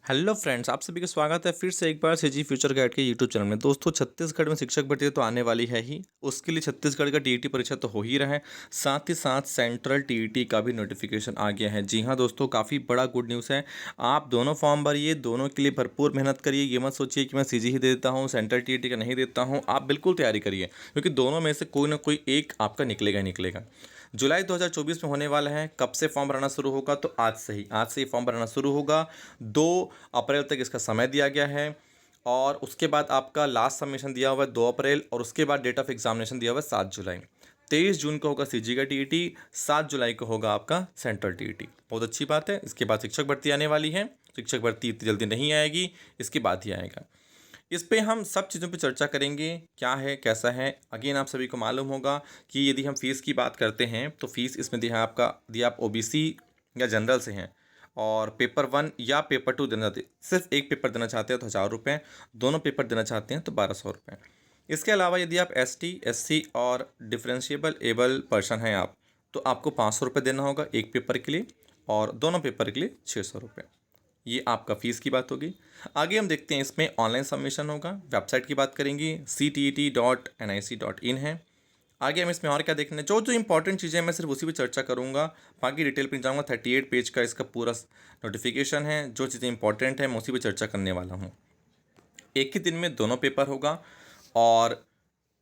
Hello friends, आप सभी का स्वागत है फिर से एक बार सीजी फ्यूचर गाइड के यूट्यूब चैनल में। दोस्तों, छत्तीसगढ़ में शिक्षक भर्ती तो आने वाली है ही। उसके लिए छत्तीसगढ़ का टीईटी परीक्षा तो हो ही रहा है, साथ ही साथ सेंट्रल टीईटी का भी नोटिफिकेशन आ गया है। जी हाँ दोस्तों, काफ़ी बड़ा गुड न्यूज़ है। आप दोनों फॉर्म भरिए, दोनों के लिए भरपूर मेहनत करिए। ये मत सोचिए कि मैं सीजी ही दे देता हूँ, सेंट्रल टीईटी का नहीं देता हूँ। आप बिल्कुल तैयारी करिए, क्योंकि दोनों में से कोई ना कोई एक आपका निकलेगा ही निकलेगा। जुलाई 2024 में होने वाला है। कब से फॉर्म भरना शुरू होगा? तो आज से ही फॉर्म भरना शुरू होगा। 2 अप्रैल तक इसका समय दिया गया है, और उसके बाद आपका लास्ट सबमिशन दिया हुआ है 2 अप्रैल, और उसके बाद डेट ऑफ एग्जामिनेशन दिया हुआ है 7 जुलाई। 23 जून को होगा सीजी का टीईटी, 7 जुलाई को होगा आपका सेंट्रल टीईटी। बहुत अच्छी बात है। इसके बाद शिक्षक भर्ती आने वाली है। शिक्षक भर्ती इतनी जल्दी नहीं आएगी, इसके बाद ही आएगा। इस पे हम सब चीज़ों पे चर्चा करेंगे, क्या है कैसा है। अगेन आप सभी को मालूम होगा कि यदि हम फ़ीस की बात करते हैं तो फ़ीस इसमें दिया है आपका, यदि आप ओबीसी या जनरल से हैं और पेपर 1 या पेपर 2 देना चाहते, सिर्फ एक पेपर देना चाहते हैं तो 1000 रुपये, दोनों पेपर देना चाहते हैं तो 1200 रुपये। इसके अलावा यदि आप एसटी, एससी और डिफरेंशिएबल एबल पर्सन हैं आप, तो आपको 500 रुपये देना होगा एक पेपर के लिए, और दोनों पेपर के लिए 600 रुपये। ये आपका फ़ीस की बात होगी। आगे हम देखते हैं, इसमें ऑनलाइन सबमिशन होगा। वेबसाइट की बात करेंगे, ctet.nic.in है। आगे हम इसमें और क्या देखने, जो जो इंपॉर्टेंट चीज़ें मैं सिर्फ उसी पे चर्चा करूंगा, बाकी डिटेल पे जाऊंगा। 38 पेज का इसका पूरा नोटिफिकेशन है। जो चीज़ें इंपॉर्टेंट है मैं उसी पे चर्चा करने वाला हूँ। एक ही दिन में दोनों पेपर होगा, और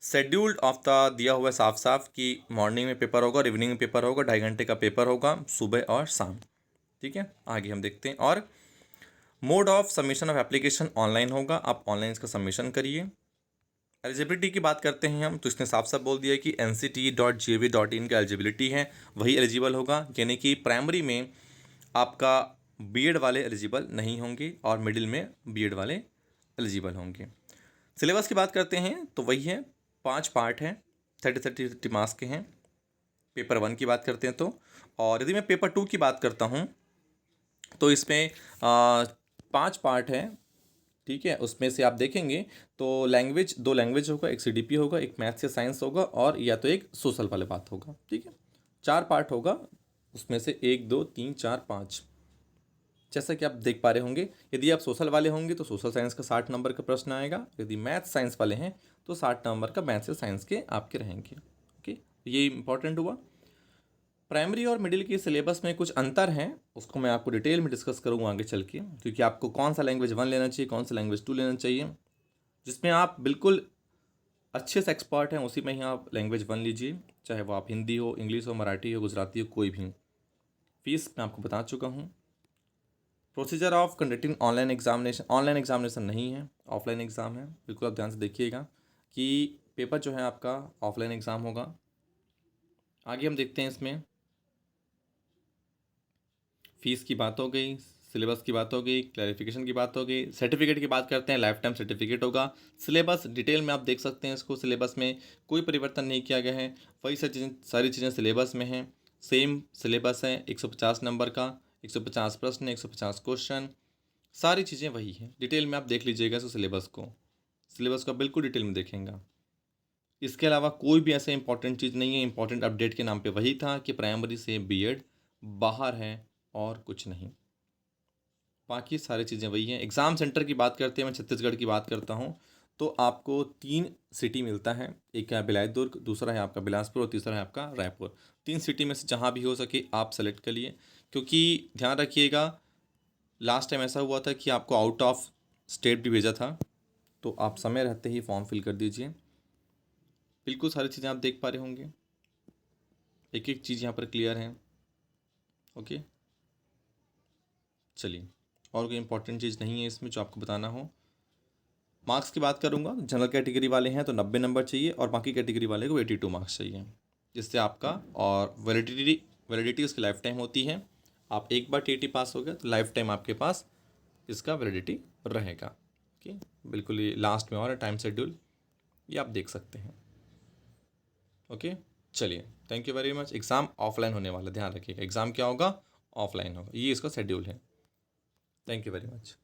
शेड्यूल्ड ऑफ द दिया हुआ है साफ साफ कि मॉर्निंग में पेपर होगा और इवनिंग में पेपर होगा। 2.5 घंटे का पेपर होगा, सुबह और शाम। ठीक है, आगे हम देखते हैं। और mode of submission of application online होगा, आप ऑनलाइन इसका सबमिशन करिए। एलिजिबिलिटी की बात करते हैं हम, तो इसने साफ साफ बोल दिया कि nct.gov.in का एलिजिबिलिटी है, वही एलिजिबल होगा। यानी कि प्राइमरी में आपका बीएड वाले एलिजिबल नहीं होंगे और मिडिल में बीएड वाले एलिजिबल होंगे। सिलेबस की बात करते हैं तो वही है, 5 पार्ट हैं, 30 मार्क्स के हैं। पेपर 1 की बात करते हैं तो, और यदि मैं पेपर 2 की बात करता हूँ तो इसमें 5 पार्ट हैं। ठीक है, उसमें से आप देखेंगे तो लैंग्वेज, 2 लैंग्वेज होगा, एक सीडीपी होगा, एक मैथ्स या साइंस होगा, और या तो एक सोशल वाले बात होगा। ठीक है, 4 पार्ट होगा, उसमें से 1 2 3 4 5, जैसा कि आप देख पा रहे होंगे। यदि आप सोशल वाले होंगे तो सोशल साइंस का 60 नंबर का प्रश्न आएगा। यदि मैथ्स साइंस वाले हैं तो 60 नंबर का मैथ्स या साइंस के आपके रहेंगे। ओके, ये इंपॉर्टेंट हुआ। प्राइमरी और मिडिल के सिलेबस में कुछ अंतर हैं, उसको मैं आपको डिटेल में डिस्कस करूँगा आगे चल के, क्योंकि आपको कौन सा लैंग्वेज 1 लेना चाहिए, कौन सा लैंग्वेज 2 लेना चाहिए। जिसमें आप बिल्कुल अच्छे से एक्सपर्ट हैं उसी में ही आप लैंग्वेज 1 लीजिए, चाहे वो आप हिंदी हो, इंग्लिश हो, मराठी हो, गुजराती हो, कोई भी। फीस मैं आपको बता चुका हूँ। Procedure of conducting online examination नहीं है, ऑफलाइन एग्ज़ाम है। बिल्कुल आप ध्यान से देखिएगा कि पेपर जो है आपका ऑफलाइन एग्ज़ाम होगा। आगे हम देखते हैं, इसमें फ़ीस की बात हो गई, सिलेबस की बात हो गई, क्लैरिफिकेशन की बात हो गई। सर्टिफिकेट की बात करते हैं, लाइफ टाइम सर्टिफिकेट होगा। सिलेबस डिटेल में आप देख सकते हैं इसको, सिलेबस में कोई परिवर्तन नहीं किया गया है, वही सारी चीज़ें सिलेबस में हैं। सेम सिलेबस है, 150 नंबर का, 150 प्रश्न, 150 क्वेश्चन, सारी चीज़ें वही हैं। डिटेल में आप देख लीजिएगा इस सिलेबस को बिल्कुल डिटेल में देखेंगे। इसके अलावा कोई भी ऐसा इंपॉर्टेंट चीज़ नहीं है। इंपॉर्टेंट अपडेट के नाम पे वही था कि प्राइमरी से बीएड बाहर है, और कुछ नहीं। बाकी सारी चीज़ें वही हैं। एग्ज़ाम सेंटर की बात करते हैं, मैं छत्तीसगढ़ की बात करता हूँ, तो आपको 3 सिटी मिलता है। एक है बिलाय दुर्ग, दूसरा है आपका बिलासपुर, और तीसरा है आपका रायपुर। 3 सिटी में से जहाँ भी हो सके आप सेलेक्ट कर लिए, क्योंकि ध्यान रखिएगा, लास्ट टाइम ऐसा हुआ था कि आपको आउट ऑफ स्टेट भी भेजा था, तो आप समय रहते ही फॉर्म फिल कर दीजिए। बिल्कुल सारी चीज़ें आप देख पा रहे होंगे, एक एक चीज़ यहाँ पर क्लियर है। ओके, चलिए, और कोई इंपॉर्टेंट चीज़ नहीं है इसमें जो आपको बताना हो। मार्क्स की बात करूंगा, जनरल कैटेगरी वाले हैं तो 90 नंबर चाहिए, और बाकी कैटेगरी वाले को 82 मार्क्स चाहिए, जिससे आपका, और वैलिडिटी उसकी लाइफ टाइम होती है। आप एक बार टीटी पास हो गए तो लाइफ टाइम आपके पास इसका वैलिडिटी रहेगा। ओके, बिल्कुल ये लास्ट में और टाइम शेड्यूल ये आप देख सकते हैं। ओके, चलिए, thank you very much. Exam offline होने वाला, ध्यान रखिएगा, एग्ज़ाम क्या होगा, ऑफलाइन होगा, ये इसका शेड्यूल है। Thank you very much.